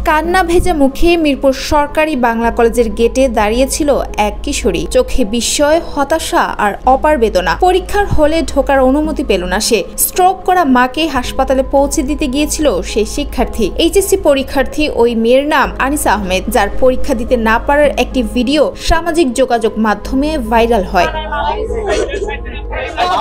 কান্না ভেজা মুখে মিরপুর সরকারি বাংলা কলেজের গেটে দাঁড়িয়েছিল এক কিশোরী। চোখে বিস্ময়, হতাশা আর অপার বেদনা। পরীক্ষার হলে ঢোকার অনুমতি পেল না সে। স্ট্রোক করা মাকে হাসপাতালে পৌঁছে দিতে গিয়েছিল সেই শিক্ষার্থী। এইচএসসি পরীক্ষার্থী ওই মেয়ের নাম আনিসা আহমেদ, যার পরীক্ষা দিতে না পারার একটি ভিডিও সামাজিক যোগাযোগ মাধ্যমে ভাইরাল হয়।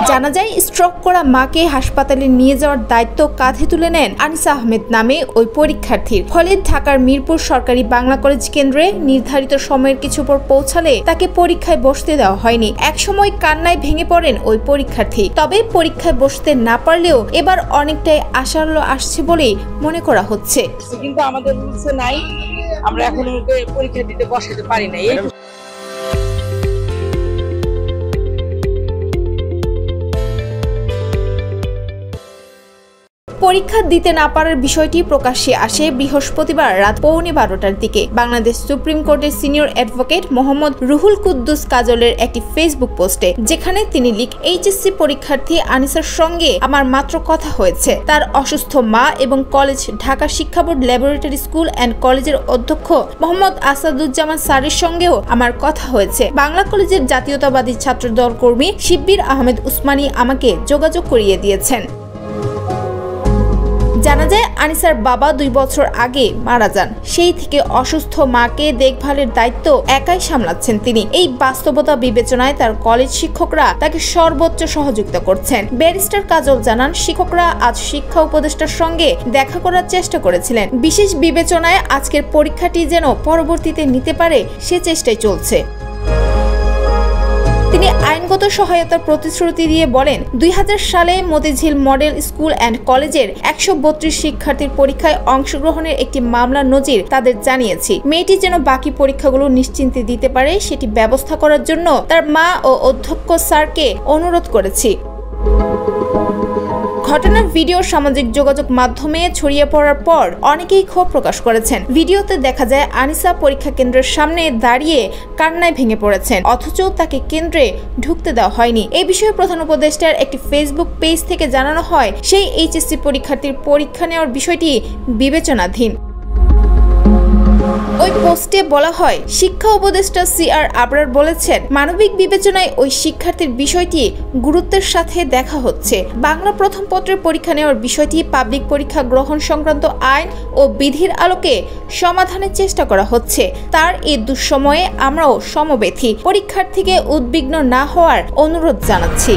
জানা যায়, স্ট্রোক করা মাকে হাসপাতালে নিয়ে যাওয়ার দায়িত্ব কাঁধে তুলে নেন আনিসা আহমেদ নামে ওই পরীক্ষার্থীর। ফলে ঢাকার মিরপুর সরকারি বাংলা কলেজ কেন্দ্রে নির্ধারিত সময়ের কিছু পর পৌঁছালে তাকে পরীক্ষায় বসতে দেওয়া হয়নি। একসময় কান্নায় ভেঙে পড়েন ওই পরীক্ষার্থী। তবে পরীক্ষায় বসতে না পারলেও এবার অনেকটাই আশার আলো আসছে বলেই মনে করা হচ্ছে। কিন্তু আমাদের রুলসে নাই, আমরা এখনো পরীক্ষা দিতে বসাতে পারি না। পরীক্ষা দিতে না পারার বিষয়টি প্রকাশ্যে আসে বৃহস্পতিবার রাত 11:15টার দিকে। বাংলাদেশ সুপ্রিম কোর্টের সিনিয়র অ্যাডভোকেট মোহাম্মদ রুহুল কুদ্দুস কাজলের একটি ফেসবুক পোস্টে, যেখানে তিনি এইচএসসি পরীক্ষার্থী আনিসার সঙ্গে আমার মাত্র কথা হয়েছে। তার অসুস্থ মা এবং কলেজ ঢাকা শিক্ষা বোর্ড ল্যাবরেটরি স্কুল অ্যান্ড কলেজের অধ্যক্ষ মোহাম্মদ আসাদুজ্জামান স্যারের সঙ্গেও আমার কথা হয়েছে। বাংলা কলেজের জাতীয়তাবাদী ছাত্রদল কর্মী শিব্বির আহমেদ উসমানী আমাকে যোগাযোগ করিয়ে দিয়েছেন। জানা যায়, আনিসার বাবা 2 বছর আগে মারা যান। সেই থেকে অসুস্থ মাকে দেখভালের দায়িত্ব একাই সামলাচ্ছেন তিনি। এই বাস্তবতা বিবেচনায় তার কলেজ শিক্ষকরা তাকে সর্বোচ্চ সহযোগিতা করছেন। ব্যারিস্টার কাজল জানান, শিক্ষকরা আজ শিক্ষা উপদেষ্টার সঙ্গে দেখা করার চেষ্টা করেছিলেন। বিশেষ বিবেচনায় আজকের পরীক্ষাটি যেন পরবর্তীতে নিতে পারে সে চেষ্টাই চলছে। তিনি আইনগত সহায়তার প্রতিশ্রুতি দিয়ে বলেন, 2000 সালে মতিঝিল মডেল স্কুল অ্যান্ড কলেজের 132 শিক্ষার্থীর পরীক্ষায় অংশগ্রহণের একটি মামলার নজির তাদের জানিয়েছি। মেয়েটি যেন বাকি পরীক্ষাগুলো নিশ্চিন্তে দিতে পারে সেটি ব্যবস্থা করার জন্য তার মা ও অধ্যক্ষ স্যারকে অনুরোধ করেছি। ঘটনার ভিডিও সামাজিক যোগাযোগ মাধ্যমে ছড়িয়ে পড়ার পর অনেকেই ক্ষোভ প্রকাশ করেছেন। ভিডিওতে দেখা যায় আনিসা পরীক্ষা কেন্দ্রের সামনে দাঁড়িয়ে কান্নায় ভেঙে পড়েছেন, অথচ তাকে কেন্দ্রে ঢুকতে দেওয়া হয়নি। এই বিষয়ে প্রধান উপদেষ্টার একটি ফেসবুক পেজ থেকে জানানো হয়, সেই এইচএসসি পরীক্ষার্থীর পরীক্ষা নেওয়ার বিষয়টি বিবেচনাধীন। ওই পোস্টে বলা হয়, শিক্ষা উপদেষ্টা CR আবরার বলেছেন, মানবিক বিবেচনায় ওই শিক্ষার্থীর বিষয়টি গুরুত্বের সাথে দেখা হচ্ছে। বাংলা প্রথম পত্রের পরীক্ষা নেওয়ার বিষয়টি পাবলিক পরীক্ষা গ্রহণ সংক্রান্ত আইন ও বিধির আলোকে সমাধানের চেষ্টা করা হচ্ছে। তার এই দুঃসময়ে আমরাও সমবেথী। পরীক্ষার্থীকে উদ্বিগ্ন না হওয়ার অনুরোধ জানাচ্ছি।